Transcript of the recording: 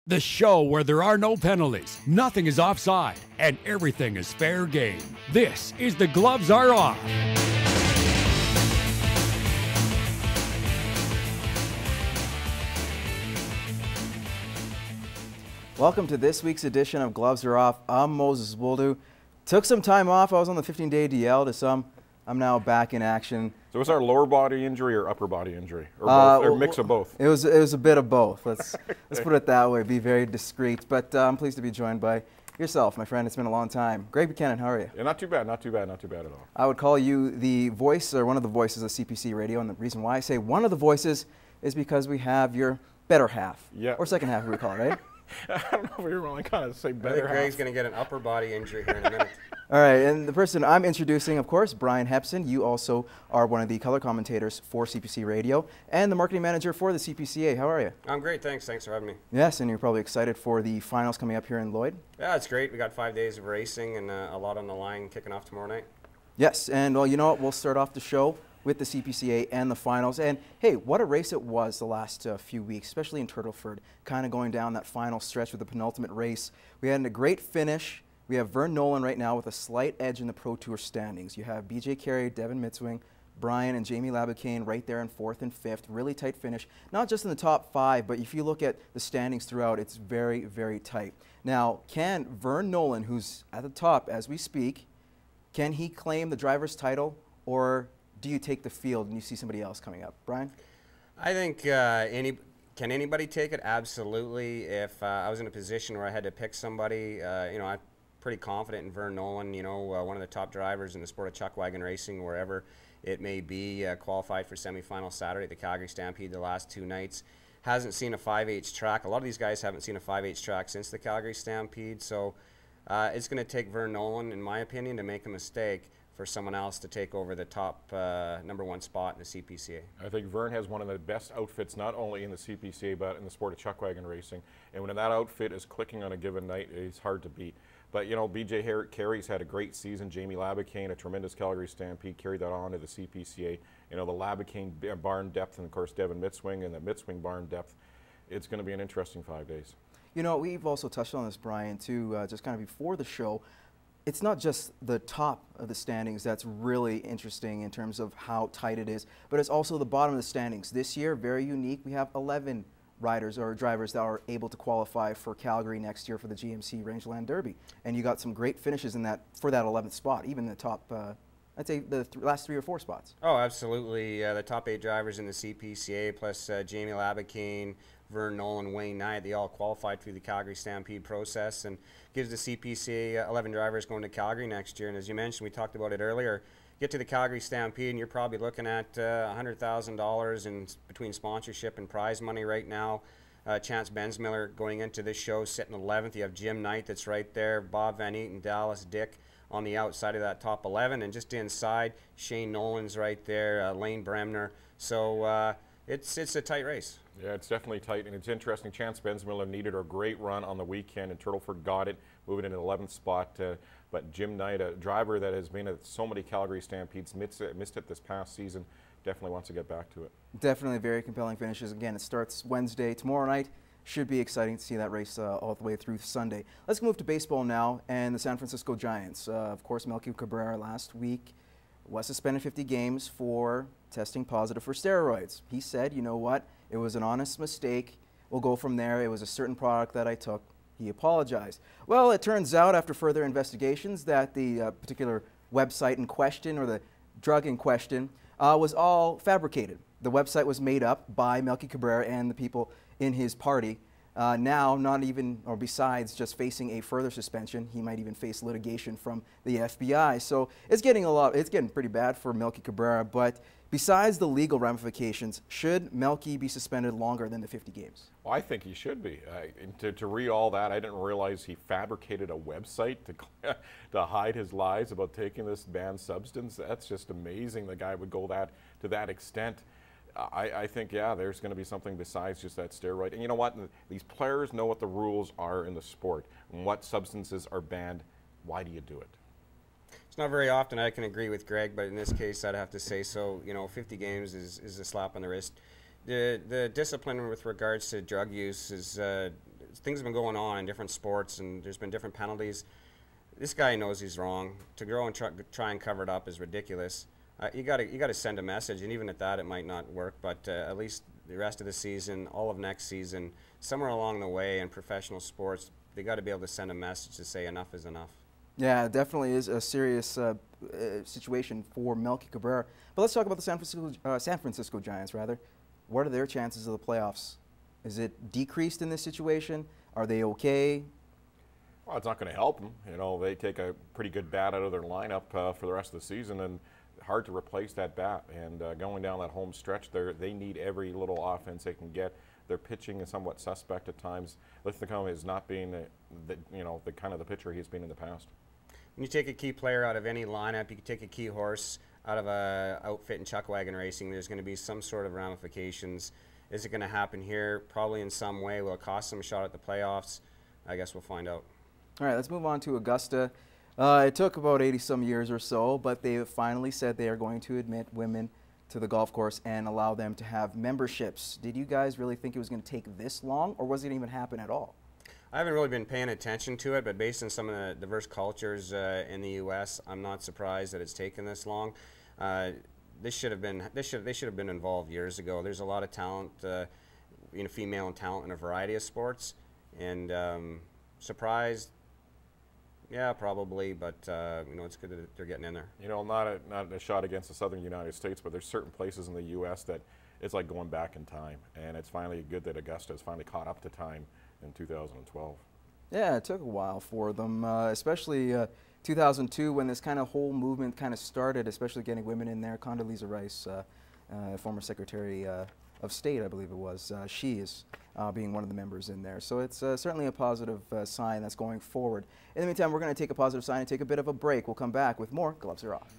The show where there are no penalties, nothing is offside, and everything is fair game. This is The Gloves Are Off. Welcome to this week's edition of Gloves Are Off. I'm Moses Woldu. Took some time off. I was on the 15-day DL to some. I'm now back in action. So was our lower body injury or upper body injury? Or both, or a mix of both? It was a bit of both. Let's put it that way, be very discreet. But I'm pleased to be joined by yourself, my friend. It's been a long time. Greg Buchanan, how are you? Yeah, not too bad, not too bad, not too bad at all. I would call you the voice, or one of the voices of CPC Radio, and the reason why I say one of the voices is because we have your better half. Yeah. Or second half, we call it, right? I don't know if we really kind of say better. I think Greg's going to get an upper body injury here in a minute. All right, and the person I'm introducing, of course, Brian Hepson. You also are one of the color commentators for CPC Radio and the marketing manager for the CPCA. How are you? I'm great, thanks. Thanks for having me. Yes, and you're probably excited for the finals coming up here in Lloyd. Yeah, it's great. We got 5 days of racing and a lot on the line kicking off tomorrow night. Yes, and well, you know what? We'll start off the show with the CPCA and the finals. And hey, what a race it was the last few weeks, especially in Turtleford, kind of going down that final stretch with the penultimate race. We had a great finish. We have Vern Nolan right now with a slight edge in the Pro Tour standings. You have BJ Carey, Devin Mitzwing, Brian and Jamie Laboucaine right there in 4th and 5th. Really tight finish. Not just in the top 5, but if you look at the standings throughout, it's very, very tight. Now, can Vern Nolan, who's at the top as we speak, can he claim the driver's title, or do you take the field and you see somebody else coming up? Brian? I think can anybody take it? Absolutely. If I was in a position where I had to pick somebody, I'm pretty confident in Vern Nolan, one of the top drivers in the sport of chuck wagon racing, wherever it may be, qualified for semifinal Saturday at the Calgary Stampede the last 2 nights. Hasn't seen a 5/8 track. A lot of these guys haven't seen a 5/8 track since the Calgary Stampede, so it's going to take Vern Nolan, in my opinion, to make a mistake for someone else to take over the top #1 spot in the CPCA. I think Vern has one of the best outfits, not only in the CPCA, but in the sport of chuck wagon racing. And when that outfit is clicking on a given night, it's hard to beat. But, BJ Carey's had a great season. Jamie Laboucaine, a tremendous Calgary Stampede, carried that on to the CPCA. The Laboucaine barn depth, and, of course, Devin Mitzwing, and the Mitzwing barn depth. It's going to be an interesting 5 days. We've also touched on this, Brian, too, just kind of before the show. It's not just the top of the standings that's really interesting in terms of how tight it is, but it's also the bottom of the standings. This year, very unique. We have 11 riders or drivers that are able to qualify for Calgary next year for the GMC Rangeland Derby. And you got some great finishes in that for that 11th spot, even the top, I'd say the last 3 or 4 spots. Oh, absolutely. The top 8 drivers in the CPCA, plus Jamie Laboucaine, Vern Nolan, Wayne Knight, they all qualified through the Calgary Stampede process, and gives the CPCA 11 drivers going to Calgary next year. And as you mentioned, we talked about it earlier, get to the Calgary Stampede and you're probably looking at $100,000 in between sponsorship and prize money right now. Chance Bensmiller going into this show sitting 11th. You have Jim Knight that's right there, Bob Van Eaton, Dallas Dick on the outside of that top 11, and just inside, Shane Nolan's right there, Lane Bremner. So it's a tight race. Yeah, it's definitely tight, and it's interesting. Chance Bensmiller needed a great run on the weekend, and Turtleford got it, moving into the 11th spot. But Jim Knight, a driver that has been at so many Calgary Stampedes, missed it this past season, definitely wants to get back to it. Definitely very compelling finishes. Again, it starts Wednesday. Tomorrow night should be exciting to see that race all the way through Sunday. Let's move to baseball now, and the San Francisco Giants. Of course, Melky Cabrera last week was suspended 50 games for testing positive for steroids. He said, you know what, it was an honest mistake. We'll go from there. It was a certain product that I took. He apologized. Well, it turns out after further investigations that the particular website in question, or the drug in question, was all fabricated. The website was made up by Melky Cabrera and the people in his party. Now, not even, or besides just facing a further suspension, he might even face litigation from the FBI. So it's getting pretty bad for Melky Cabrera. But besides the legal ramifications, should Melky be suspended longer than the 50 games? Well, I think he should be. To read all that, I didn't realize he fabricated a website to hide his lies about taking this banned substance. That's just amazing. The guy would go to that extent. I think, yeah, there's going to be something besides just that steroid. And you know what? These players know what the rules are in the sport and what substances are banned. Why do you do it? It's not very often I can agree with Greg, but in this case I'd have to say so. 50 games is a slap on the wrist. The discipline with regards to drug use is things have been going on in different sports, and there's been different penalties. This guy knows he's wrong. To go and try and cover it up is ridiculous. You got to send a message, and even at that, it might not work. But at least the rest of the season, all of next season, somewhere along the way in professional sports, they got to be able to send a message to say enough is enough. Yeah, it definitely is a serious situation for Melky Cabrera. But let's talk about the San Francisco Giants, rather. What are their chances of the playoffs? Is it decreased in this situation? Are they okay? Well, it's not going to help them. You know, they take a pretty good bat out of their lineup for the rest of the season, and hard to replace that bat. And going down that home stretch, they need every little offense they can get. Their pitching is somewhat suspect at times. Lithicum is not being the kind of the pitcher he's been in the past. When you take a key player out of any lineup, you can take a key horse out of a outfit in chuck wagon racing. There's going to be some sort of ramifications. Is it going to happen here? Probably in some way. Will it cost them a shot at the playoffs? I guess we'll find out. All right, let's move on to Augusta. It took about 80-some years or so, but they have finally said they are going to admit women to the golf course and allow them to have memberships. Did you guys really think it was going to take this long, or was it even happen at all? I haven't really been paying attention to it, but based on some of the diverse cultures in the U.S., I'm not surprised that it's taken this long. They should have been involved years ago. There's a lot of talent, female talent in a variety of sports, and surprised. Yeah, probably, but it's good that they're getting in there. You know, not a shot against the southern United States, but there's certain places in the U.S. that it's like going back in time, and it's finally good that Augusta has finally caught up to time in 2012. Yeah, it took a while for them, especially 2002 when this kind of whole movement kind of started, especially getting women in there. Condoleezza Rice, former Secretary of State, I believe it was, she is being one of the members in there. So it's certainly a positive sign that's going forward. In the meantime, we're going to take a positive sign and take a bit of a break. We'll come back with more Gloves Are Off.